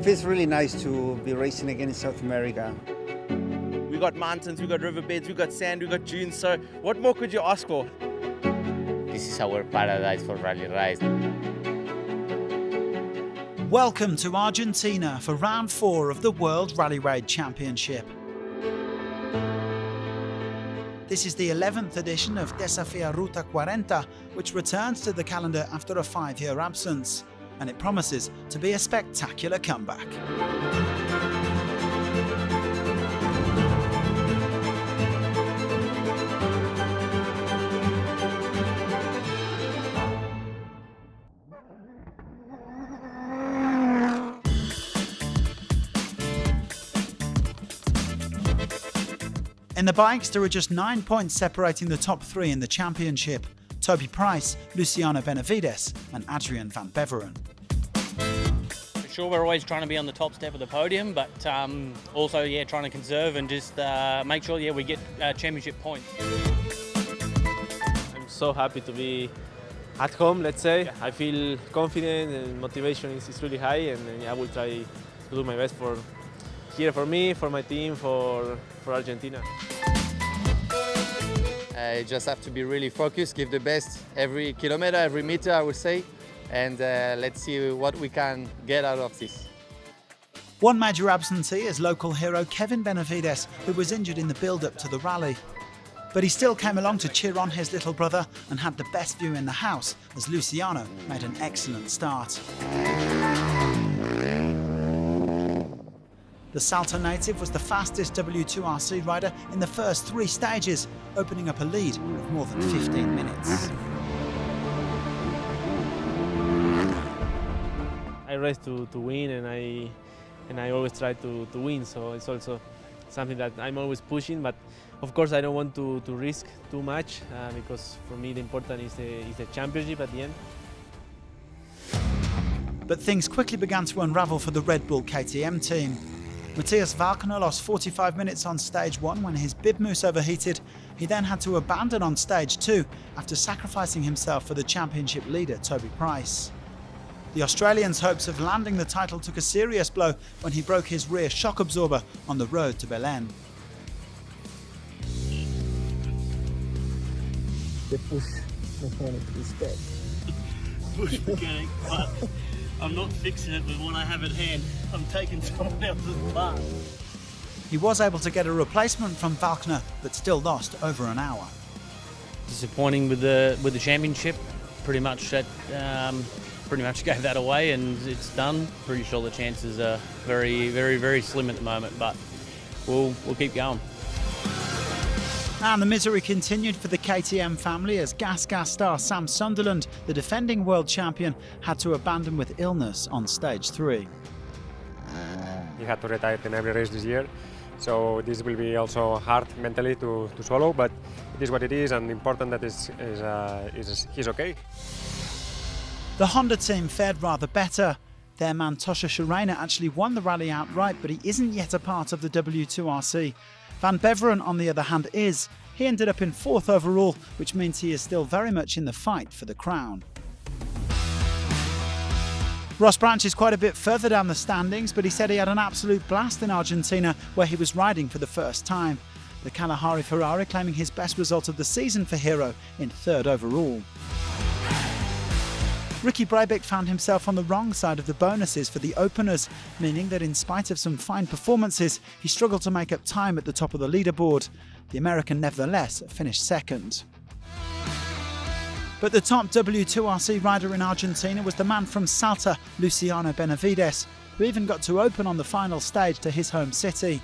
feels really nice to be racing again in South America. We got mountains, we got riverbeds, we got sand, we got dunes, so what more could you ask for? This is our paradise for rally rides. Welcome to Argentina for round 4 of the World Rally Raid Championship. This is the 11th edition of Desafío Ruta 40, which returns to the calendar after a 5-year absence, and it promises to be a spectacular comeback. In the bikes, there are just 9 points separating the top 3 in the championship: Toby Price, Luciano Benavides and Adrian van Beveren. For sure, we're always trying to be on the top step of the podium, but also trying to conserve and just make sure we get championship points. I'm so happy to be at home, let's say. I feel confident and motivation is really high, and I will try to do my best for me, for my team, for Argentina. I just have to be really focused, give the best every kilometer, every meter, I would say, and let's see what we can get out of this. One major absentee is local hero Kevin Benavides, who was injured in the build-up to the rally. But he still came along to cheer on his little brother and had the best view in the house as Luciano made an excellent start. The Salto native was the fastest W2RC rider in the first 3 stages, opening up a lead of more than 15 minutes. I race to win, and I always try to win, so it's also something that I'm always pushing, but of course I don't want to risk too much, because for me the important is the championship at the end. But things quickly began to unravel for the Red Bull KTM team. Matthias Walkner lost 45 minutes on stage 1 when his bib mousse overheated. He then had to abandon on stage 2 after sacrificing himself for the championship leader Toby Price. The Australian's hopes of landing the title took a serious blow when he broke his rear shock absorber on the road to Belém. The push mechanic is dead. Push mechanic, but I'm not fixing it with what I have at hand. I'm taking someone else's part. He was able to get a replacement from Walkner, but still lost over an hour. Disappointing with the championship. Pretty much gave that away, and it's done. Pretty sure the chances are very, very, very slim at the moment, but we'll keep going. And the misery continued for the KTM family as Gas star Sam Sunderland, the defending world champion, had to abandon with illness on stage 3. He had to retire in every race this year, so this will be also hard mentally to swallow, but it is what it is, and important that he's okay. The Honda team fared rather better. Their man Tosha Shirena actually won the rally outright, but he isn't yet a part of the W2RC. Van Beveren, on the other hand, is. He ended up in 4th overall, which means he is still very much in the fight for the crown. Ross Branch is quite a bit further down the standings, but he said he had an absolute blast in Argentina, where he was riding for the first time. The Kalahari Ferrari claiming his best result of the season for Hero in 3rd overall. Ricky Breivik found himself on the wrong side of the bonuses for the openers, meaning that in spite of some fine performances, he struggled to make up time at the top of the leaderboard. The American nevertheless finished 2nd. But the top W2RC rider in Argentina was the man from Salta, Luciano Benavides, who even got to open on the final stage to his home city.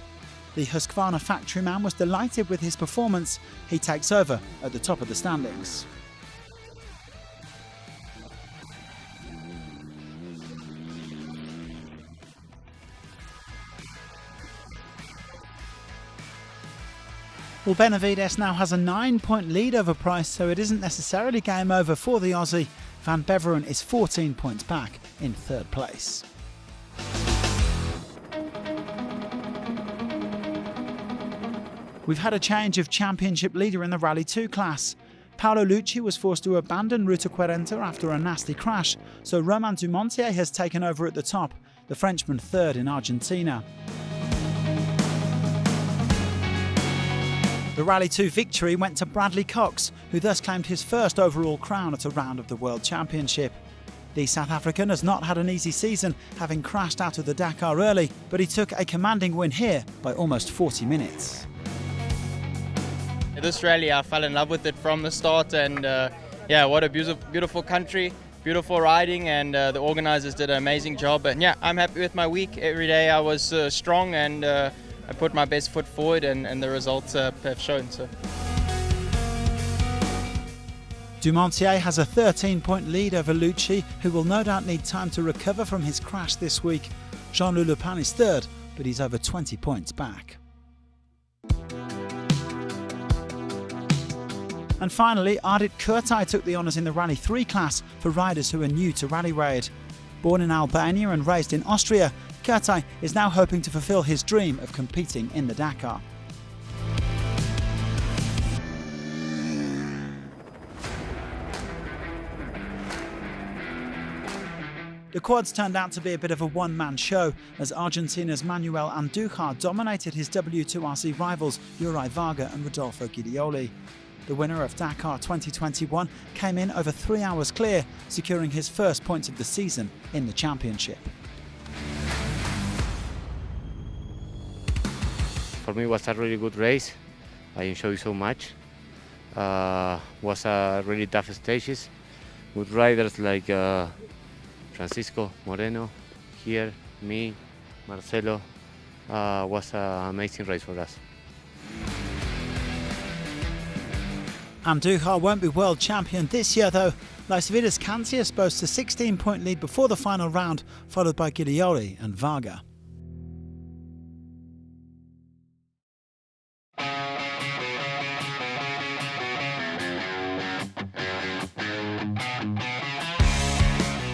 The Husqvarna factory man was delighted with his performance. He takes over at the top of the standings. Well, Benavides now has a 9-point lead over Price, so it isn't necessarily game over for the Aussie. Van Beveren is 14 points back in 3rd place. We've had a change of championship leader in the Rally 2 class. Paolo Lucci was forced to abandon Ruta 40 after a nasty crash, so Romain Dumontier has taken over at the top, the Frenchman third in Argentina. The Rally 2 victory went to Bradley Cox, who thus claimed his first overall crown at a round of the World Championship. The South African has not had an easy season, having crashed out of the Dakar early, but he took a commanding win here by almost 40 minutes. This rally, I fell in love with it from the start, and yeah, what a beautiful country, beautiful riding, and the organisers did an amazing job. And yeah, I'm happy with my week. Every day I was strong, and I put my best foot forward, and the results have shown. So. Dumontier has a 13-point lead over Lucci, who will no doubt need time to recover from his crash this week. Jean-Louis Le Pen is third, but he's over 20 points back. And finally, Ardit Kurtai took the honours in the Rally 3 class for riders who are new to Rally Raid. Born in Albania and raised in Austria, Kurtai is now hoping to fulfil his dream of competing in the Dakar. The quads turned out to be a bit of a one-man show, as Argentina's Manuel Andújar dominated his W2RC rivals Juraj Varga and Rodolfo Guidioli. The winner of Dakar 2021 came in over 3 hours clear, securing his first points of the season in the championship. For me, it was a really good race. I enjoyed so much. Was a really tough stages. Good riders like Francisco Moreno, here, me, Marcelo. Was an amazing race for us. Andújar won't be world champion this year though. Laisvidas Kancias boasts a 16-point lead before the final round, followed by Guidioli and Varga.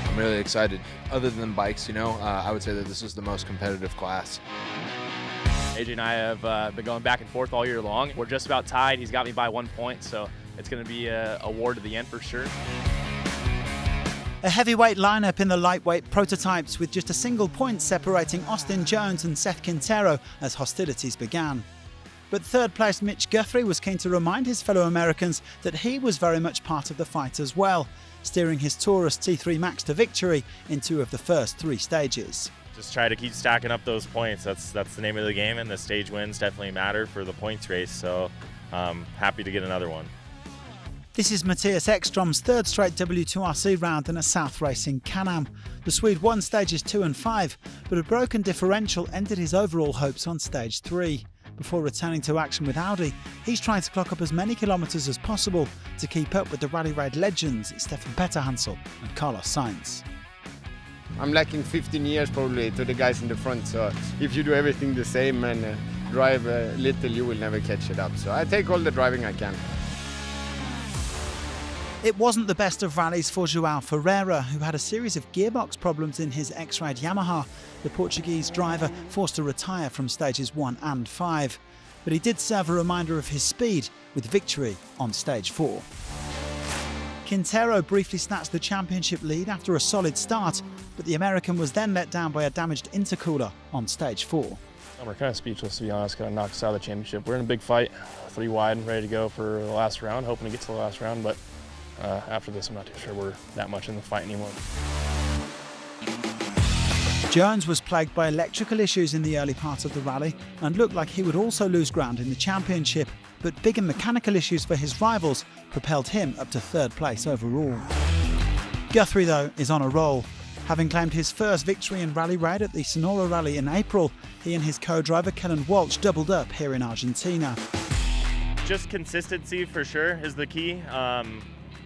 I'm really excited. Other than bikes, I would say that this is the most competitive class. AJ and I have been going back and forth all year long. We're just about tied. He's got me by 1 point, so it's going to be a war to the end for sure. A heavyweight lineup in the lightweight prototypes, with just a single point separating Austin Jones and Seth Quintero as hostilities began. But third-place Mitch Guthrie was keen to remind his fellow Americans that he was very much part of the fight as well, steering his Taurus T3 Max to victory in 2 of the first 3 stages. Just try to keep stacking up those points. That's the name of the game, and the stage wins definitely matter for the points race, so happy to get another one. This is Matthias Ekstrom's third straight W2RC round in a South race in Can-Am. The Swede won stages 2 and 5, but a broken differential ended his overall hopes on stage 3. Before returning to action with Audi, he's trying to clock up as many kilometres as possible to keep up with the Rally Raid legends Stefan Petterhansel and Carlos Sainz. I'm lacking 15 years probably to the guys in the front, so if you do everything the same and drive a little, you will never catch it up. So I take all the driving I can. It wasn't the best of rallies for João Ferreira, who had a series of gearbox problems in his X-Ride Yamaha, the Portuguese driver forced to retire from stages 1 and 5. But he did serve a reminder of his speed with victory on stage 4. Quintero briefly snatched the championship lead after a solid start, but the American was then let down by a damaged intercooler on stage 4. We're kind of speechless, to be honest. Kind of knocked us out of the championship. We're in a big fight, 3 wide and ready to go for the last round, hoping to get to the last round, but after this I'm not too sure we're that much in the fight anymore. Jones was plagued by electrical issues in the early part of the rally and looked like he would also lose ground in the championship, but bigger mechanical issues for his rivals propelled him up to 3rd place overall. Guthrie, though, is on a roll. Having claimed his first victory in Rally Raid at the Sonora Rally in April, he and his co-driver Kellen Walsh doubled up here in Argentina. Just consistency for sure is the key.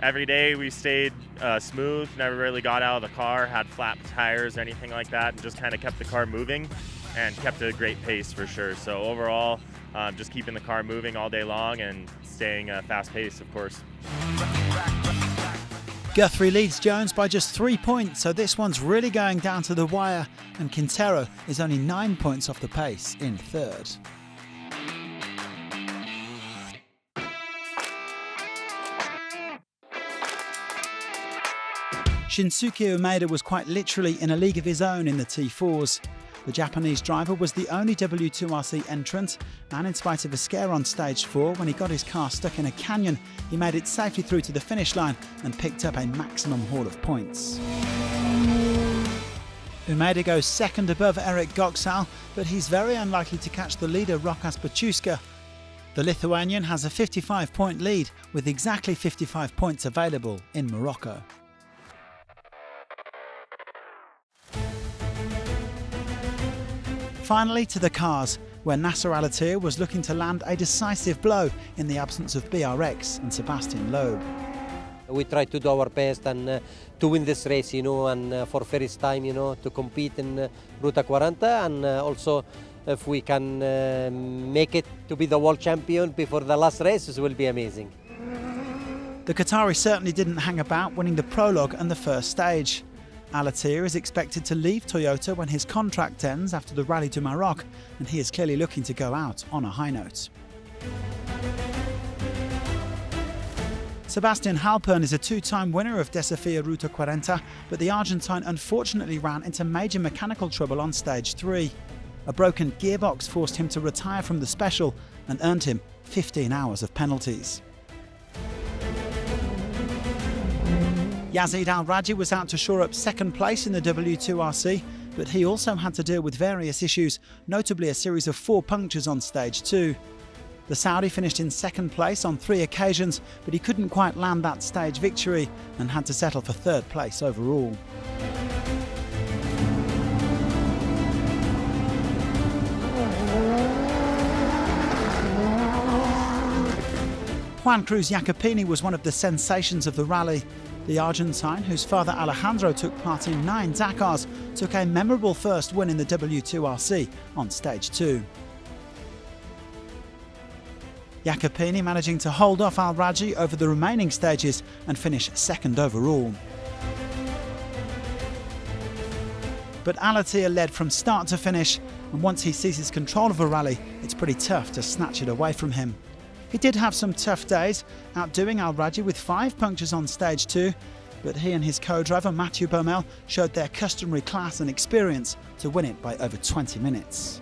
Every day we stayed smooth, never really got out of the car, had flat tires or anything like that, and just kind of kept the car moving and kept a great pace for sure. So overall, just keeping the car moving all day long and staying fast paced, of course. Guthrie leads Jones by just 3 points, so this one's really going down to the wire, and Quintero is only 9 points off the pace in 3rd. Shinsuke Umeda was quite literally in a league of his own in the T4s. The Japanese driver was the only W2RC entrant, and in spite of a scare on stage 4 when he got his car stuck in a canyon, he made it safely through to the finish line and picked up a maximum haul of points. Umeda goes second above Eric Goksal, but he's very unlikely to catch the leader Rokas Baciuska. The Lithuanian has a 55-point lead with exactly 55 points available in Morocco. Finally to the cars, where Nasser Al-Attiyah was looking to land a decisive blow in the absence of BRX and Sebastian Loeb. We try to do our best and to win this race, and for first time, to compete in Ruta 40, and also if we can make it to be the world champion before the last race, it will be amazing. The Qatari certainly didn't hang about, winning the prologue and the first stage. Al-Attiyah is expected to leave Toyota when his contract ends after the Rally du Maroc, and he is clearly looking to go out on a high note. Sebastian Halpern is a two-time winner of Desafìo Ruta 40, but the Argentine unfortunately ran into major mechanical trouble on stage 3. A broken gearbox forced him to retire from the special and earned him 15 hours of penalties. Yazid Al-Raji was out to shore up second place in the W2RC, but he also had to deal with various issues, notably a series of 4 punctures on stage 2. The Saudi finished in second place on 3 occasions, but he couldn't quite land that stage victory and had to settle for third place overall. Juan Cruz Jacopini was one of the sensations of the rally. The Argentine, whose father Alejandro took part in 9 Dakars, took a memorable first win in the W2RC on stage 2. Jacopini managing to hold off Al-Raji over the remaining stages and finish second overall. But Al-Attiyah led from start to finish, and once he seizes control of a rally, it's pretty tough to snatch it away from him. He did have some tough days, outdoing Al-Raji with 5 punctures on stage 2, but he and his co-driver Mathieu Baumel showed their customary class and experience to win it by over 20 minutes.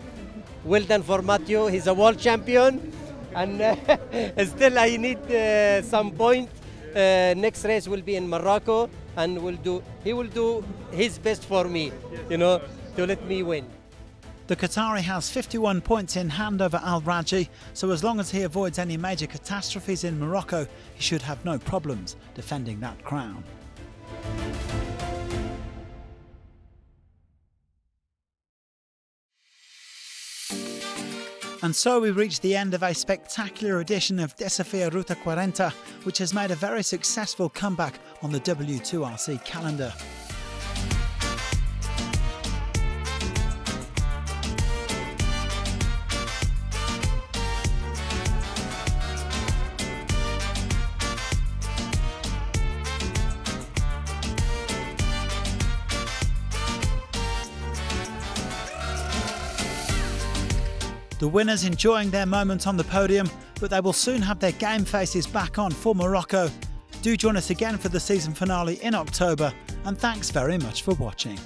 Well done for Mathieu, he's a world champion, and still I need some point. Next race will be in Morocco, and he will do his best for me, to let me win. The Qatari has 51 points in hand over Al-Raji, so as long as he avoids any major catastrophes in Morocco, he should have no problems defending that crown. And so we reach the end of a spectacular edition of Desafío Ruta 40, which has made a very successful comeback on the W2RC calendar. The winners enjoying their moment on the podium, but they will soon have their game faces back on for Morocco. Do join us again for the season finale in October, and thanks very much for watching.